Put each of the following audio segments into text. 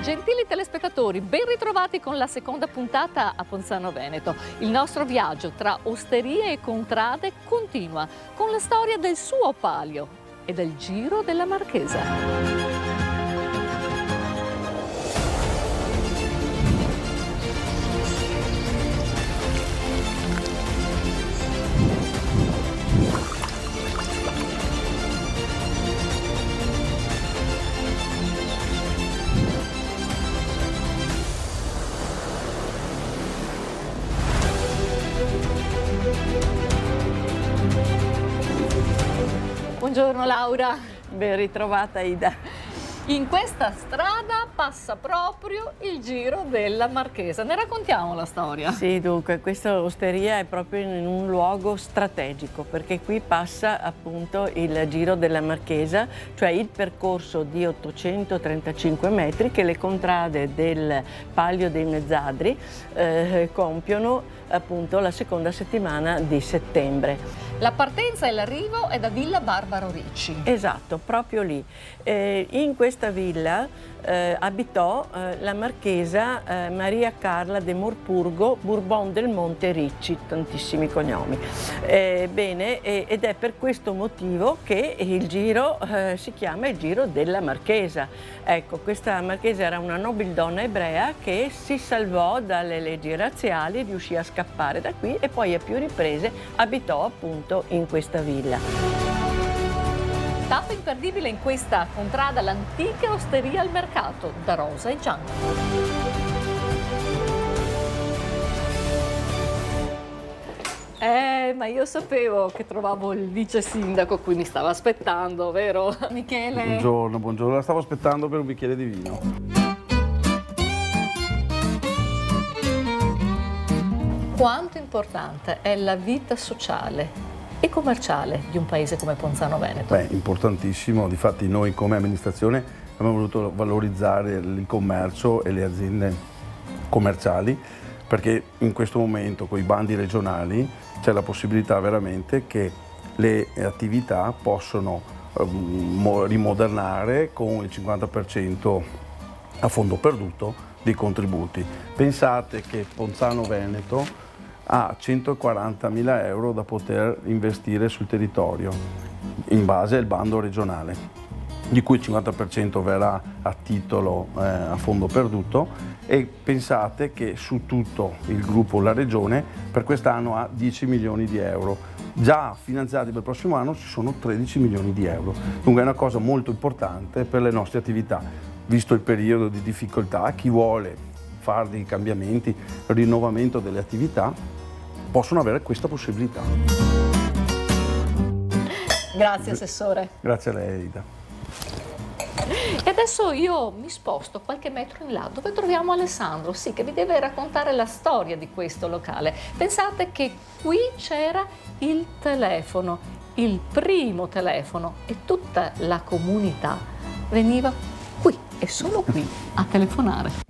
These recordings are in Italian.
Gentili telespettatori, ben ritrovati con la seconda puntata a Ponzano Veneto. Il nostro viaggio tra osterie e contrade continua con la storia del suo palio e del Giro della Marchesa. Buongiorno Laura. Ben ritrovata Ida. In questa strada passa proprio il Giro della Marchesa. Ne raccontiamo la storia? Sì, dunque, questa osteria è proprio in un luogo strategico perché qui passa appunto il Giro della Marchesa, cioè il percorso di 835 metri che le contrade del Palio dei Mezzadri compiono appunto la seconda settimana di settembre. La partenza e l'arrivo è da Villa Barbaro Ricci. Esatto, proprio lì. In questa villa abitò la marchesa Maria Carla de Morpurgo Bourbon del Monte Ricci, tantissimi cognomi. Ed è per questo motivo che il giro si chiama il Giro della Marchesa. Ecco, questa marchesa era una nobildonna ebrea che si salvò dalle leggi razziali, riuscì a scappare da qui e poi a più riprese abitò appunto in questa villa. Tappa imperdibile in questa contrada l'antica osteria al mercato da Rosa e Gianni. Ma io sapevo che trovavo il vice sindaco, qui mi stava aspettando, vero Michele? Buongiorno, buongiorno, la stavo aspettando per un bicchiere di vino. Quanto importante è la vita sociale e commerciale di un paese come Ponzano Veneto? Beh, importantissimo, difatti noi come amministrazione abbiamo voluto valorizzare il commercio e le aziende commerciali perché in questo momento con i bandi regionali c'è la possibilità veramente che le attività possono rimodernare con il 50% a fondo perduto dei contributi. Pensate che Ponzano Veneto ha 140.000 euro da poter investire sul territorio in base al bando regionale, di cui il 50% verrà a titolo a fondo perduto e pensate che su tutto il gruppo La Regione per quest'anno ha 10 milioni di euro. Già finanziati per il prossimo anno ci sono 13 milioni di euro, dunque è una cosa molto importante per le nostre attività. Visto il periodo di difficoltà, chi vuole fare dei cambiamenti, il rinnovamento delle attività, possono avere questa possibilità. Grazie Assessore. Grazie a lei Ida. E adesso io mi sposto qualche metro in là dove troviamo Alessandro, sì, che vi deve raccontare la storia di questo locale. Pensate che qui c'era il telefono, il primo telefono e tutta la comunità veniva qui e solo qui a telefonare.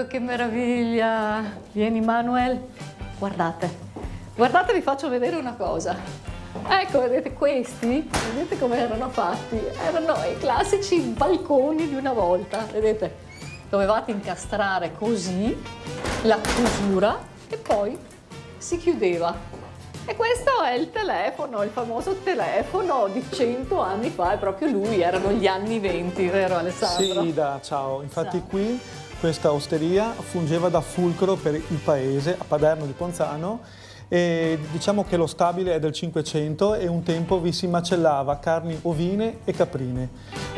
Che meraviglia! Vieni Manuel, guardate, guardate, vi faccio vedere una cosa. Ecco, vedete questi? Vedete come erano fatti? Erano i classici balconi di una volta, vedete? Dovevate incastrare così la chiusura e poi si chiudeva. E questo è il telefono, il famoso telefono di 100 anni fa, è proprio lui, erano gli anni 20, vero Alessandro? Sì, ciao. Infatti Ciao. Qui questa osteria fungeva da fulcro per il paese, a Paderno di Ponzano, e diciamo che lo stabile è del 500 e un tempo vi si macellava carni ovine e caprine.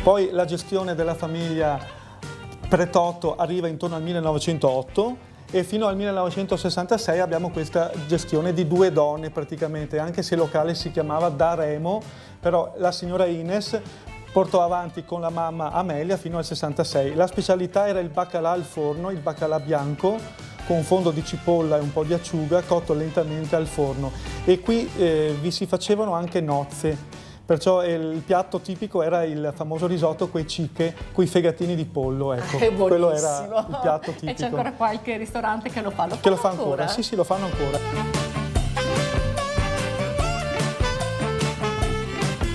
Poi la gestione della famiglia Pretotto arriva intorno al 1908 e fino al 1966 abbiamo questa gestione di due donne praticamente, anche se il locale si chiamava Da Remo, però la signora Ines portò avanti con la mamma Amelia fino al 66. La specialità era il baccalà al forno, il baccalà bianco, con un fondo di cipolla e un po' di acciuga cotto lentamente al forno. E qui vi si facevano anche nozze, perciò il piatto tipico era il famoso risotto coi cicche, coi fegatini di pollo, ecco. Quello era il piatto tipico. E c'è ancora qualche ristorante che lo fa? Che lo fa ancora? Sì, lo fanno ancora.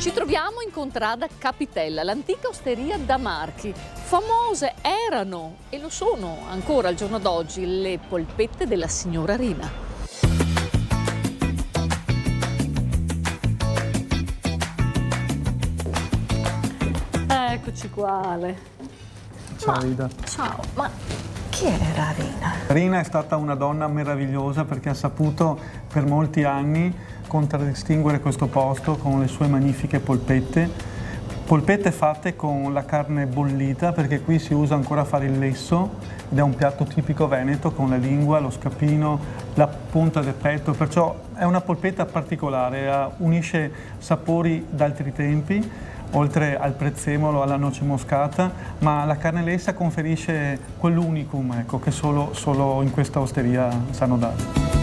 Ci troviamo in contrada Capitella, l'antica osteria da Marchi. Famose erano, e lo sono ancora al giorno d'oggi, le polpette della signora Rina. Eccoci qua, Ale. Ciao Ida. Ciao, ma chi era Rina? Rina è stata una donna meravigliosa perché ha saputo per molti anni contraddistinguere questo posto con le sue magnifiche polpette. Polpette fatte con la carne bollita, perché qui si usa ancora fare il lesso ed è un piatto tipico veneto con la lingua, lo scapino, la punta del petto, perciò è una polpetta particolare, unisce sapori d'altri tempi, oltre al prezzemolo, alla noce moscata, ma la carne lessa conferisce quell'unicum, ecco, che solo in questa osteria sanno dare.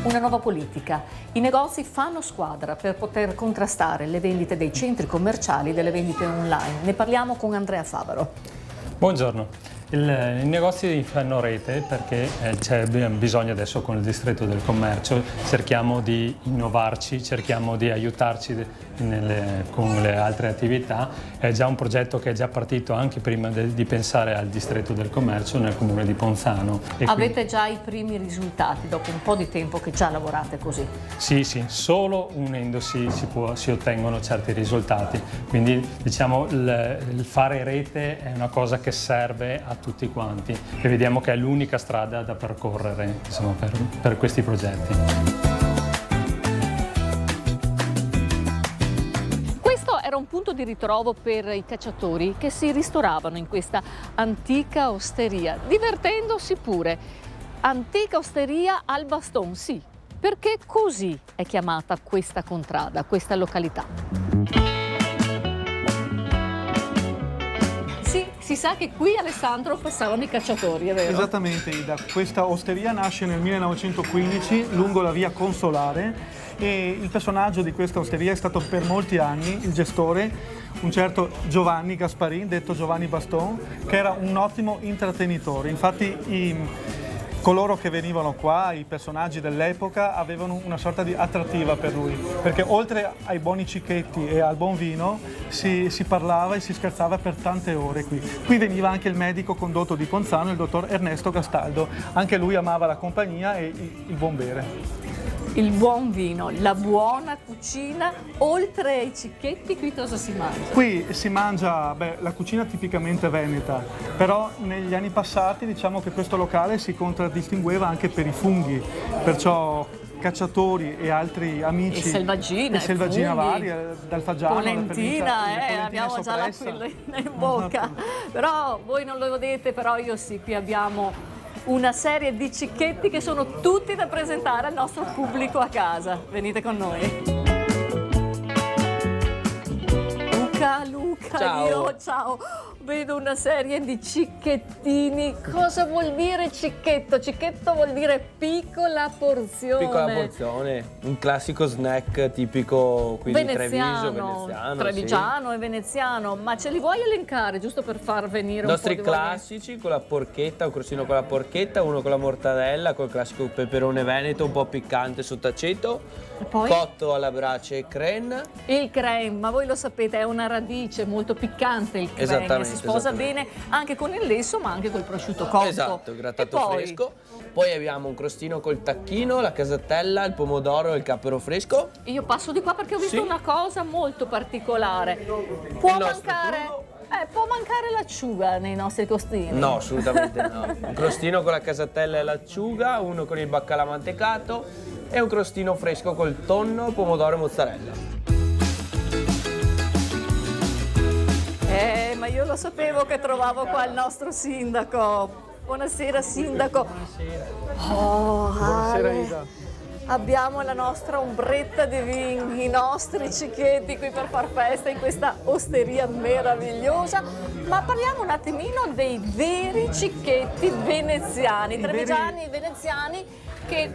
Una nuova politica. I negozi fanno squadra per poter contrastare le vendite dei centri commerciali e delle vendite online. Ne parliamo con Andrea Favaro. Buongiorno. I negozi fanno rete perché c'è bisogno adesso con il distretto del commercio, cerchiamo di innovarci, cerchiamo di aiutarci con le altre attività. È già un progetto che è già partito anche prima di pensare al distretto del commercio nel comune di Ponzano. Avete già i primi risultati dopo un po' di tempo che già lavorate così? Sì, solo unendosi si ottengono certi risultati, quindi diciamo il fare rete è una cosa che serve a tutti quanti e vediamo che è l'unica strada da percorrere, insomma, per questi progetti. Questo era un punto di ritrovo per i cacciatori che si ristoravano in questa antica osteria, divertendosi pure. Antica osteria al Baston, sì, perché così è chiamata questa contrada, questa località. Si sa che qui, Alessandro, passavano i cacciatori, è vero? Esattamente, Ida. Questa osteria nasce nel 1915 lungo la via Consolare e il personaggio di questa osteria è stato per molti anni il gestore, un certo Giovanni Gasparin, detto Giovanni Baston, che era un ottimo intrattenitore. Infatti coloro che venivano qua, i personaggi dell'epoca, avevano una sorta di attrattiva per lui, perché oltre ai buoni cicchetti e al buon vino si parlava e si scherzava per tante ore qui. Qui veniva anche il medico condotto di Ponzano, il dottor Ernesto Gastaldo, anche lui amava la compagnia e il buon bere. Il buon vino, la buona cucina, oltre ai cicchetti qui cosa si mangia? Qui si mangia la cucina tipicamente veneta, però negli anni passati diciamo che questo locale si contraddistingueva anche per i funghi, perciò cacciatori e altri amici e selvaggina varie, dal Faggiano, polentina, abbiamo già l'aquilina in bocca, però voi non lo vedete, però io sì, qui abbiamo una serie di cicchetti che sono tutti da presentare al nostro pubblico a casa. Venite con noi. Luca, ciao. Ciao. Vedo una serie di cicchettini. Cosa vuol dire cicchetto? Cicchetto vuol dire piccola porzione. Piccola porzione, un classico snack tipico qui di Treviso, trevigiano e veneziano. Ma ce li vuoi elencare giusto per far venire un po' di nostri classici con la porchetta, un crostino con la porchetta, uno con la mortadella, col classico peperone veneto un po' piccante sotto aceto, poi? Cotto alla brace e crème. Il crème, ma voi lo sapete, è una radice molto piccante il crème, si sposa bene anche con il lesso ma anche col prosciutto cotto. Esatto, grattato fresco. Poi abbiamo un crostino col tacchino, la casatella, il pomodoro e il cappero fresco. Io passo di qua perché ho visto una cosa molto particolare. Può mancare l'acciuga nei nostri crostini? No, assolutamente no. Un crostino con la casatella e l'acciuga, uno con il baccalà mantecato e un crostino fresco col tonno, pomodoro e mozzarella. Ma io lo sapevo che trovavo qua il nostro sindaco. Buonasera sindaco. Buonasera. Oh, Buonasera Ida. Abbiamo la nostra ombretta di vin, i nostri cicchetti qui per far festa in questa osteria meravigliosa. Ma parliamo un attimino dei veri cicchetti veneziani, trevigiani e veneziani, che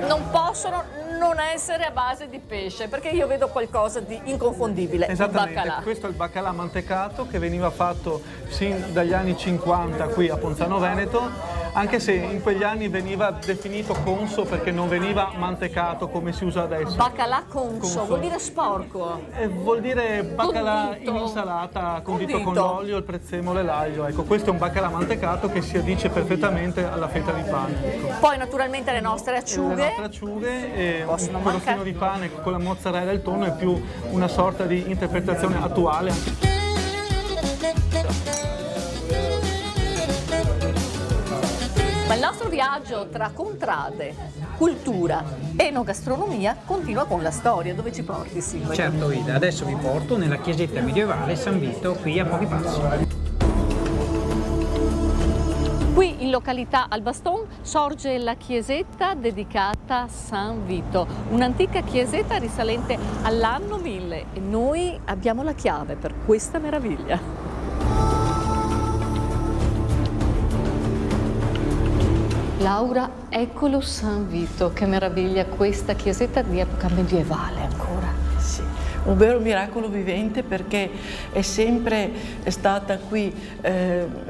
non possono non essere a base di pesce, perché io vedo qualcosa di inconfondibile. Esattamente, il baccalà. Questo è il baccalà mantecato che veniva fatto sin dagli anni 50 qui a Ponzano Veneto. anche se in quegli anni veniva definito conso perché non veniva mantecato come si usa adesso. Baccalà conso, vuol dire sporco. Vuol dire baccalà Condito. in insalata, condito con Condito. l'olio, il prezzemolo e l'aglio. Ecco, questo è un baccalà mantecato che si addice perfettamente alla fetta di pane. Ecco. Poi naturalmente le nostre acciughe. Le nostre acciughe e Possono un crostino mancare. di pane con la mozzarella e il tonno è più una sorta di interpretazione attuale. Ma il nostro viaggio tra contrade, cultura e enogastronomia continua con la storia. Dove ci porti, Silvio? Certo Ida, adesso vi porto nella chiesetta medievale San Vito, qui a pochi passi. Qui in località Albaston sorge la chiesetta dedicata a San Vito, un'antica chiesetta risalente all'anno 1000 e noi abbiamo la chiave per questa meraviglia. Laura, eccolo San Vito, che meraviglia, questa chiesetta di epoca medievale ancora. Sì, un vero miracolo vivente perché è sempre stata qui,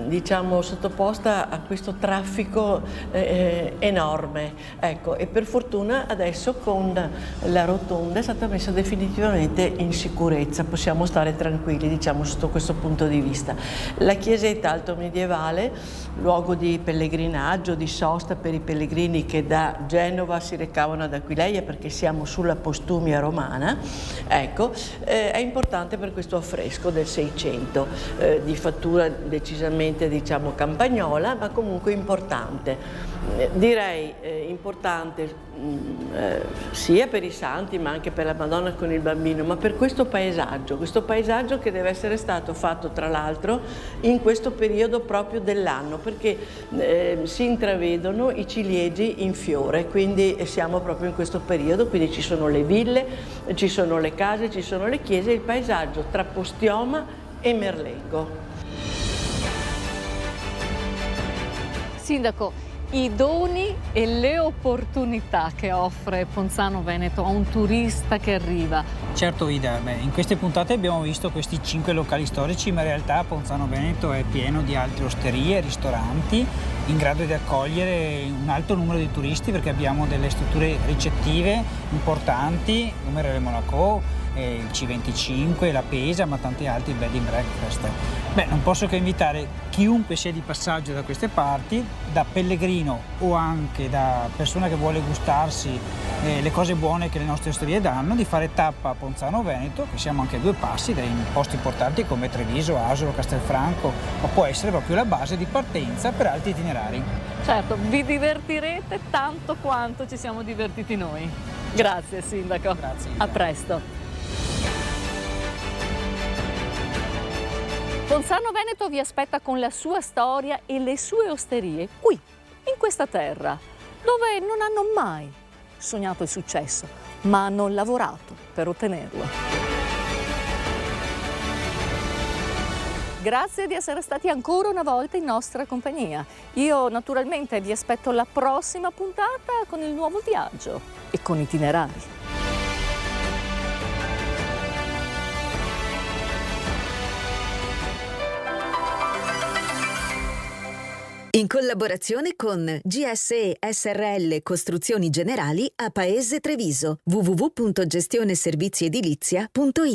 diciamo, sottoposta a questo traffico enorme. Ecco, e per fortuna adesso con la rotonda è stata messa definitivamente in sicurezza, possiamo stare tranquilli, diciamo, sotto questo punto di vista. La chiesetta alto medievale, luogo di pellegrinaggio, di sosta per i pellegrini che da Genova si recavano ad Aquileia perché siamo sulla Postumia romana, ecco, è importante per questo affresco del 600, di fattura decisamente, diciamo, campagnola, ma comunque importante. Direi importante sia per i santi ma anche per la Madonna con il bambino, ma per questo paesaggio che deve essere stato fatto tra l'altro in questo periodo proprio dell'anno, perché si intravedono i ciliegi in fiore, quindi siamo proprio in questo periodo, quindi ci sono le ville, ci sono le case, ci sono le chiese, il paesaggio tra Postioma e Merlengo. Sindaco, i doni e le opportunità che offre Ponzano Veneto a un turista che arriva. Certo Ida, in queste puntate abbiamo visto questi 5 locali storici, ma in realtà Ponzano Veneto è pieno di altre osterie, ristoranti, in grado di accogliere un alto numero di turisti perché abbiamo delle strutture ricettive importanti, come Relais Monaco, il C25, la Pesa, ma tanti altri bed and breakfast. Non posso che invitare chiunque sia di passaggio da queste parti, da pellegrino o anche da persona che vuole gustarsi le cose buone che le nostre osterie danno, di fare tappa a Ponzano Veneto, che siamo anche a 2 passi dai posti importanti come Treviso, Asolo, Castelfranco, ma può essere proprio la base di partenza per altri itinerari. Certo, vi divertirete tanto quanto ci siamo divertiti noi. Grazie Sindaco. Grazie. A presto. Ponzano Veneto vi aspetta con la sua storia e le sue osterie qui, in questa terra, dove non hanno mai sognato il successo, ma hanno lavorato per ottenerlo. Grazie di essere stati ancora una volta in nostra compagnia. Io naturalmente vi aspetto alla prossima puntata con il nuovo viaggio e con itinerari. In collaborazione con GSE SRL Costruzioni Generali a Paese Treviso. www.gestioneserviziedilizia.it